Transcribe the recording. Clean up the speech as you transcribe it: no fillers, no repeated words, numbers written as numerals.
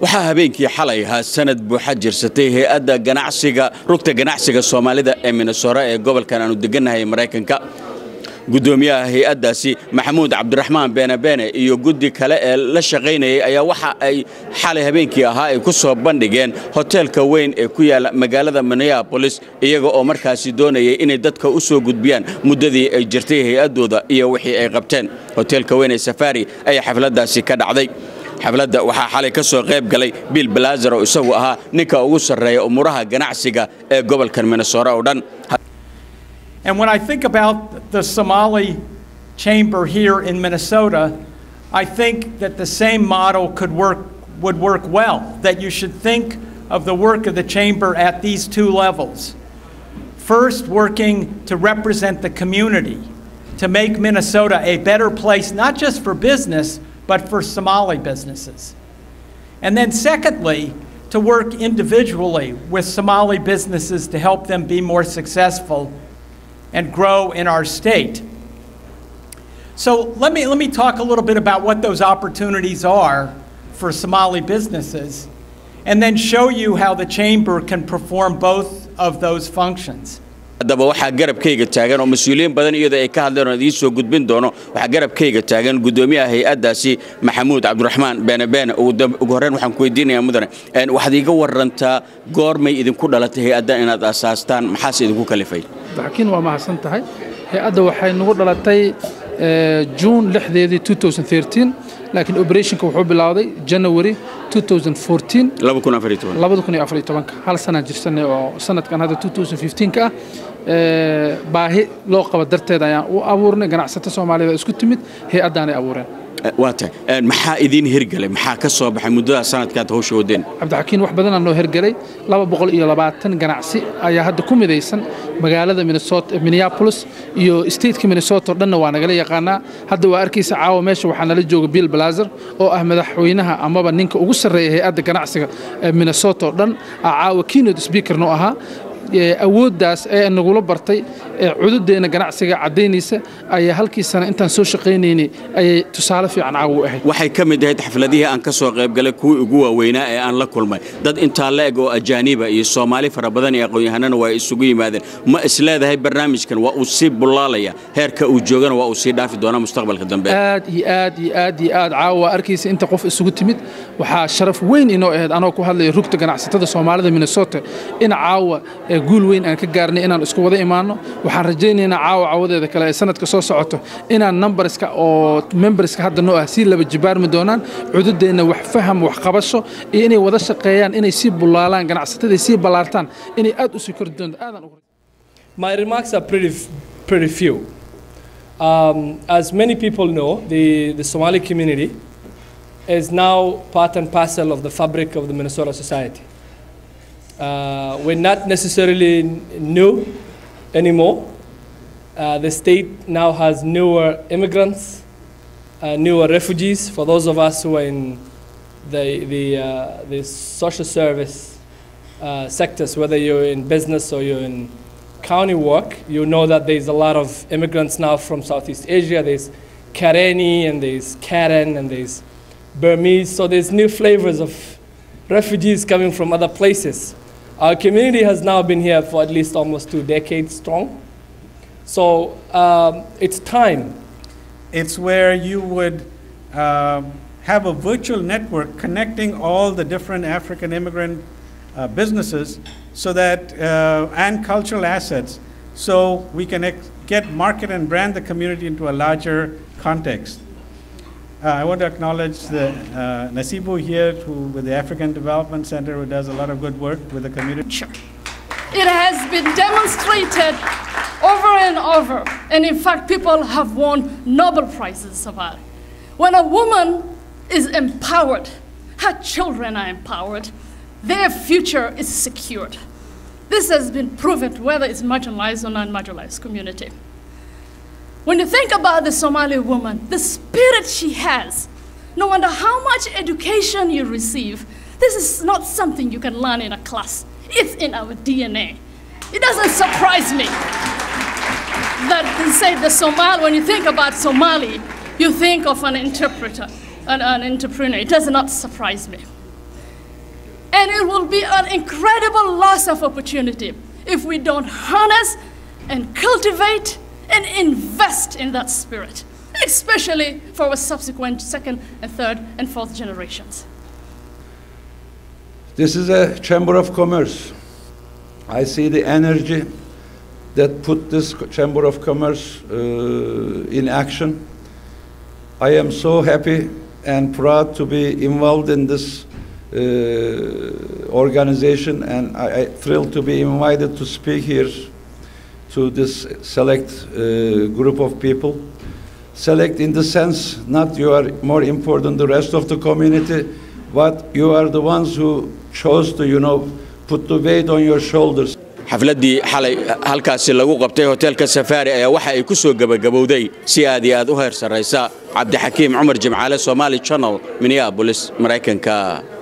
waxaa habeenkii xalay ahaa sanad buuxa jirsatay hay'adda ganacsiga rugta ganacsiga Soomaalida ee Minnesota ee gobolkan aanu deganahay Mareykanka gudoomiyaha hay'addaasi Maxamuud Cabdiraxmaan Beene iyo guddi kale ee la shaqeynayay ayaa waxa ay xalay habeenkii ahaa ay ku soo bandhigeen hoteelka weyn ee ku yaala magaalada Minneapolis iyaga oo markaasi doonayay inay dadka u soo gudbiyaan muddadii ay jirtay hay'adooda iyo wixii ay qabteen hoteelka weyn ee Safari ay xafladdaasi ka dhacday xafladda waxaa xalay ka soo qayb galay Bill Blazer oo isagu ahaa ninka ugu sarreeya umuraha ganacsiga ee gobolkan Minnesota oo dhan. And when I think about the Somali chamber here in Minnesota, I think that the same model would work well, that you should think of the work of the chamber at these two levels. First, working to represent the community, to make Minnesota a better place, not just for business, but for Somali businesses. And then secondly, to work individually with Somali businesses to help them be more successful and grow in our state. So let me talk a little bit about what those opportunities are for Somali businesses, and then show you how the chamber can perform both of those functions. haddaba waxaa garabkayga taagan oo mas'uuliyiin badan iyada ay ka hadleen oo idin soo gudbin doono waxaa garabkayga taagan gudoomiyaha hay'addaasi Maxamuud Cabdiraxmaan Beene ugu horreyn waxaan ku weydiinayaa mudane waxaad iga warantaa goormay idinku dhalatay hay'adda inaad aasaastaan maxaas idinku kalifay laakiin waa mahadsan tahay hay'adda waxay nagu dhalatay June 2013 laakiin operationka wuxuu bilowday January 2014 hal sana jirsanay oo sanadkan hadda 2015 ka baahi loo qabo darteed ayaan u abuurnay ganacsato Soomaalida isku timid hay'addaanay abuureen waata maxaa idin hirgalay maxaa ka soo baxay muddada sanadkan hawsha wadeen Cabdixakiin wax badan aan noo hirgalay 220 ganacsi ayaa hadda ku midaysan magaalada Minneapolis iyo stateka Minnesota dhanna waa nagala yaqaanaa hadda waa arkaysa caawa meesha waxaa nala jooga Bill Blazer oo ah madaxweynaha amaba ninka ugu sarreeya hay'adda ganacsiga Minnesota dhan caawa keynote speaker noo ahaa awooddaas ee nagula bartay cududeena ganacsiga cadeynaysa ayaa halkii sana intaan soo shaqeynayni ay tusaale fiican caaw u ahayd waxay ka mid ahayd xafladihii aan ka soo qayb galay kuwa ugu waaweynaa ee aan la kulmay dad inta la eg oo ajaaniba iyo Soomaali fara badan iyo aqoon-yahanana way isugu yimaadeen ma isleedahay barnaamijkan waa uu si bulaalaya heerka uu joogana waa uu si dhaafi doona mustaqbalka dambe aad caawa arkaysa inta qof isugu timid waxaa sharaf weyn inoo ahayd anoo ku hadlay rugta ganacsatada Soomaalida Minnesota in caawa guul weyn aan ka gaarnay inaan isku wada imaano waxaan rajaynaynaa caawadeeda kale ee sanadka soo socoto inaan numberska oo memberska hadda noo ah si laba jibaarmi doonaan cududeena wax faham wax qabasho iyo inay wada shaqeeyaan inay si bulaalaan ganacsatada si balaartaan inay aad u sii kordhiyaan aadan My remarks are pretty few. As many people know, the Somali community is now part and parcel of the fabric of the Minnesota society. We're not necessarily new anymore. The state now has newer immigrants, newer refugees. For those of us who are in the social service sectors, whether you're in business or you're in county work, you know that there's a lot of immigrants now from Southeast Asia. There's Kareni and there's Karen and there's Burmese. So there's new flavors of refugees coming from other places. Our community has now been here for at least almost 2 decades strong. So it's time. It's where you would have a virtual network connecting all the different African immigrant businesses so that, and cultural assets, so we can get, market and brand the community into a larger context. I want to acknowledge the Nasibu here, with the African Development Center, who does a lot of good work with the community. It has been demonstrated over and over, and in fact, people have won Nobel Prizes about it. When a woman is empowered, her children are empowered, their future is secured. This has been proven, whether it's marginalized or non-marginalized community. When you think about the Somali woman, the spirit she has, no matter how much education you receive, this is not something you can learn in a class. It's in our DNA. It doesn't surprise me that they say the Somali, when you think about Somali, you think of an interpreter, an entrepreneur. It does not surprise me. And it will be an incredible loss of opportunity if we don't harness and cultivate and invest in that spirit, especially for our subsequent second and third and fourth generations. This is a Chamber of Commerce. I see the energy that put this Chamber of Commerce in action. I am so happy and proud to be involved in this organization, and I'm thrilled to be invited to speak here to this select group of people. Select in the sense, not you are more important than the rest of the community, but you are the ones who chose to, put the weight on your shoulders. xafladii xalay halkaasi lagu qabtay hotelka Safari ayaa waxa ay ku soo gabagabowday si aad iyo aad u heer sareysa Cabdi Xakiim Cumar Jimcaale Somali Channel Minneapolis Mareykanka.